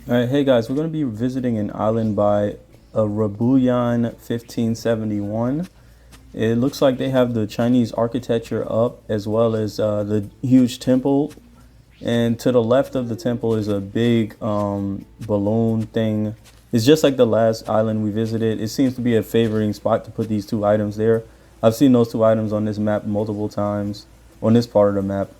All right, hey guys, we're going to be visiting an island by a rabuyan1571. It looks like they have the Chinese architecture up as well as the huge temple. And to the left of the temple is a big balloon thing. It's just like the last island we visited. It seems to be a favoring spot to put these two items there. I've seen those two items on this map multiple times, on this part of the map.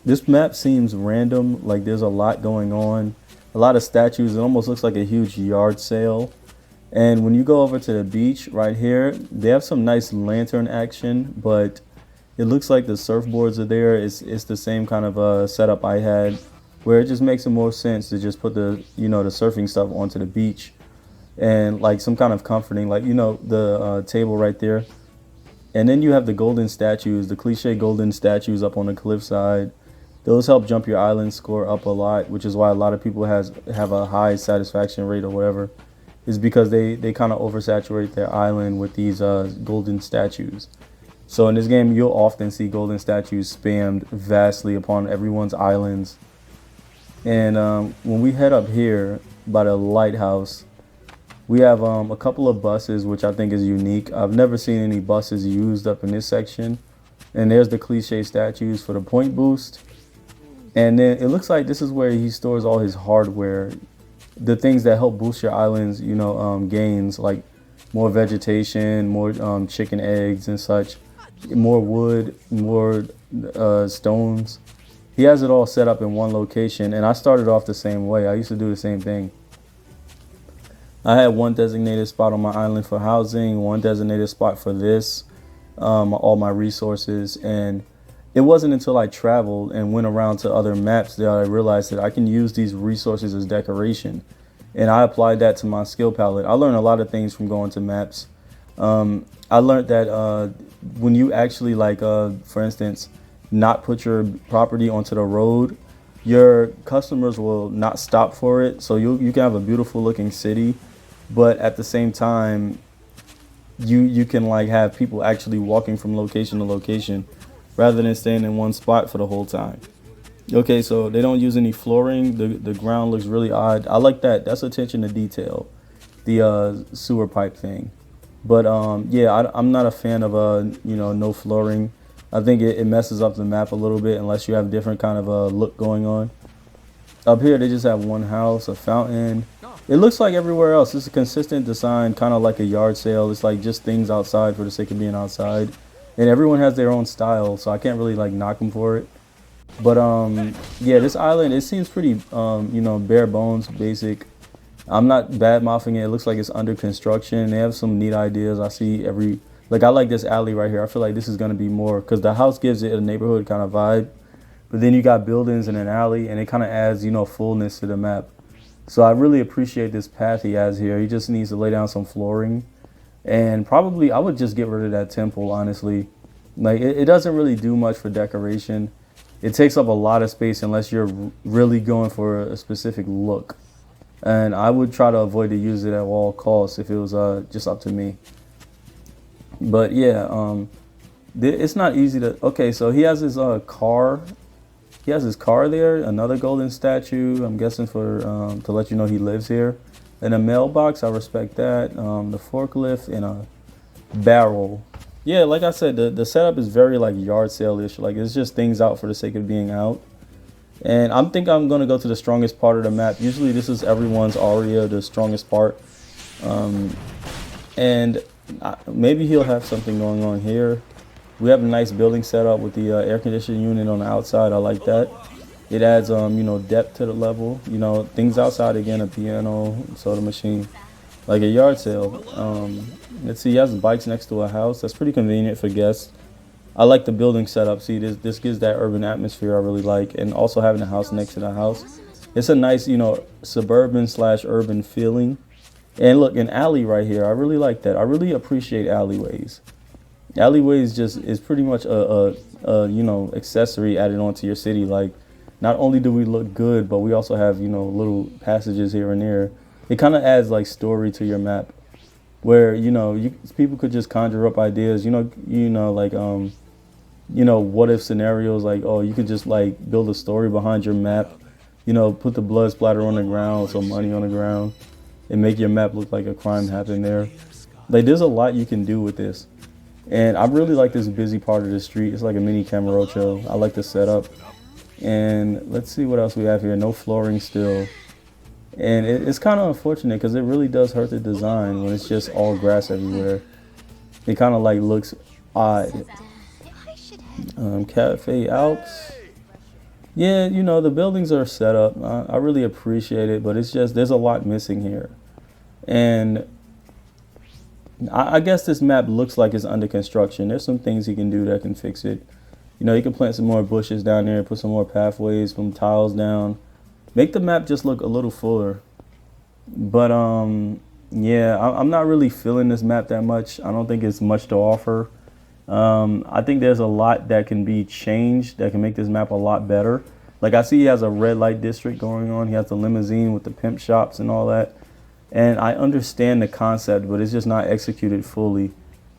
This map seems random, like there's a lot going on. A lot of statues. It almost looks like a huge yard sale. And when you go over to the beach right here, they have some nice lantern action, but it looks like the surfboards are there. It's the same kind of setup I had, where it just makes more sense to just put the the surfing stuff onto the beach, and like some kind of comforting, like the table right there. And then you have the golden statues, the cliche golden statues up on the cliffside. Those help jump your island score up a lot, which is why a lot of people have a high satisfaction rate or whatever, is because they kind of oversaturate their island with these golden statues. So in this game, you'll often see golden statues spammed vastly upon everyone's islands. And when we head up here by the lighthouse, we have a couple of buses, which I think is unique. I've never seen any buses used up in this section. And there's the cliche statues for the point boost. And then it looks like this is where he stores all his hardware, the things that help boost your island's, gains, like more vegetation, more chicken eggs and such, more wood, more stones. He has it all set up in one location, and I started off the same way. I used to do the same thing. I had one designated spot on my island for housing, one designated spot for this, all my resources, and it wasn't until I traveled and went around to other maps that I realized that I can use these resources as decoration. And I applied that to my skill palette. I learned a lot of things from going to maps. I learned that when you actually, like, for instance, not put your property onto the road, your customers will not stop for it. So you can have a beautiful looking city, but at the same time, you can like have people actually walking from location to location rather than staying in one spot for the whole time. Okay, so they don't use any flooring. The ground looks really odd. I like that. That's attention to detail. The sewer pipe thing. But yeah, I'm not a fan of no flooring. I think it messes up the map a little bit unless you have different kind of look going on. Up here, they just have one house, a fountain. It looks like everywhere else. It's a consistent design, kind of like a yard sale. It's like just things outside for the sake of being outside. And everyone has their own style, so I can't really like knock them for it. But yeah, this island, it seems pretty bare bones, basic. I'm not bad mouthing it. It looks like it's under construction. They have some neat ideas. I see I like this alley right here. I feel like this is gonna be more because the house gives it a neighborhood kind of vibe, but then you got buildings and an alley, and it kind of adds fullness to the map. So I really appreciate this path he has here. He just needs to lay down some flooring. And probably I would just get rid of that temple, honestly. Like it doesn't really do much for decoration. It takes up a lot of space unless you're really going for a specific look. And I would try to avoid to use it at all costs if it was just up to me. But yeah, it's not easy to. Okay, so he has his car. He has his car there. Another golden statue. I'm guessing for to let you know he lives here. And a mailbox, I respect that. The forklift and a barrel. Yeah, like I said, the setup is very like yard sale-ish. Like it's just things out for the sake of being out. And I'm gonna go to the strongest part of the map. Usually this is everyone's aria, the strongest part. And maybe he'll have something going on here. We have a nice building setup with the air conditioning unit on the outside. I like that. It adds depth to the level. Things outside, again, a piano, soda machine, like a yard sale. Let's see, he has bikes next to a house. That's pretty convenient for guests. I like the building setup. See, this gives that urban atmosphere I really like, and also having a house next to the house. It's a nice, suburban / urban feeling. And look, an alley right here. I really like that. I really appreciate alleyways. Alleyways just is pretty much a accessory added onto your city. Like, not only do we look good, but we also have little passages here and there. It kind of adds like story to your map, where people could just conjure up ideas. What if scenarios, like, oh, you could just like build a story behind your map you know, put the blood splatter on the ground, some money on the ground, and make your map look like a crime happened there. Like, there's a lot you can do with this. And I really like this busy part of the street. It's like a mini Camarocho. I like the setup. And let's see what else we have here. No flooring still. And it's kind of unfortunate because it really does hurt the design when it's just all grass everywhere. It kind of like looks odd. Cafe Alps. Yeah, you know, the buildings are set up. I really appreciate it, but it's just there's a lot missing here. And I guess this map looks like it's under construction. There's some things he can do that can fix it. You know, you can plant some more bushes down there, put some more pathways, some tiles down. Make the map just look a little fuller. But yeah, I'm not really feeling this map that much. I don't think it's much to offer. I think there's a lot that can be changed that can make this map a lot better. Like, I see he has a red light district going on. He has the limousine with the pimp shops and all that. And I understand the concept, but it's just not executed fully.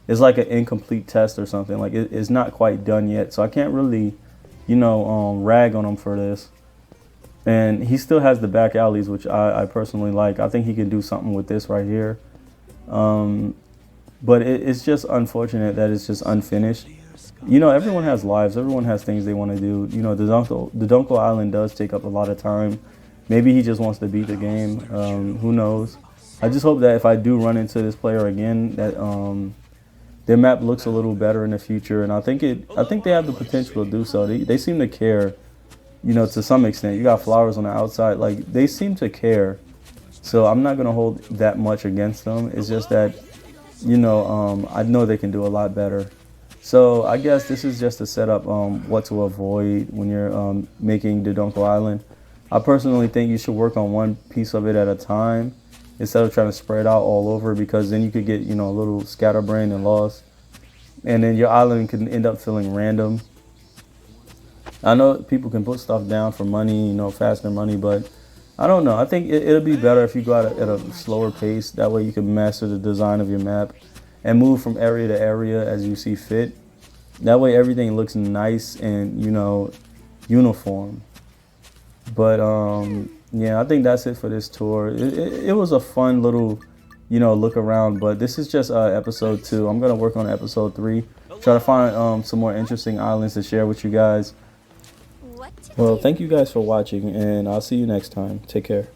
It's like an incomplete test or something. Like, it's not quite done yet. So I can't really, you know, rag on him for this. And he still has the back alleys, which I personally like. I think he can do something with this right here. But it's just unfortunate that it's just unfinished. You know, everyone has lives. Everyone has things they want to do. You know, the Dondoko Island does take up a lot of time. Maybe he just wants to beat the game. Who knows? I just hope that if I do run into this player again, that their map looks a little better in the future. And I think they have the potential to do so. They seem to care, you know, to some extent. You got flowers on the outside. Like, they seem to care. So I'm not going to hold that much against them. It's just that, you know, I know they can do a lot better. So I guess this is just a setup what to avoid when you're making Dondoko Island. I personally think you should work on one piece of it at a time instead of trying to spread out all over, because then you could get, you know, a little scatterbrained and lost. And then your island can end up feeling random. I know people can put stuff down for money, you know, faster money, but I don't know. I think it'll be better if you go at a slower pace. That way you can master the design of your map and move from area to area as you see fit. That way everything looks nice and, you know, uniform. But yeah, I think that's it for this tour. It was a fun little, you know, look around, but this is just episode 2. I'm gonna work on episode 3, try to find some more interesting islands to share with you guys. Well, thank you guys for watching, and I'll see you next time. Take care.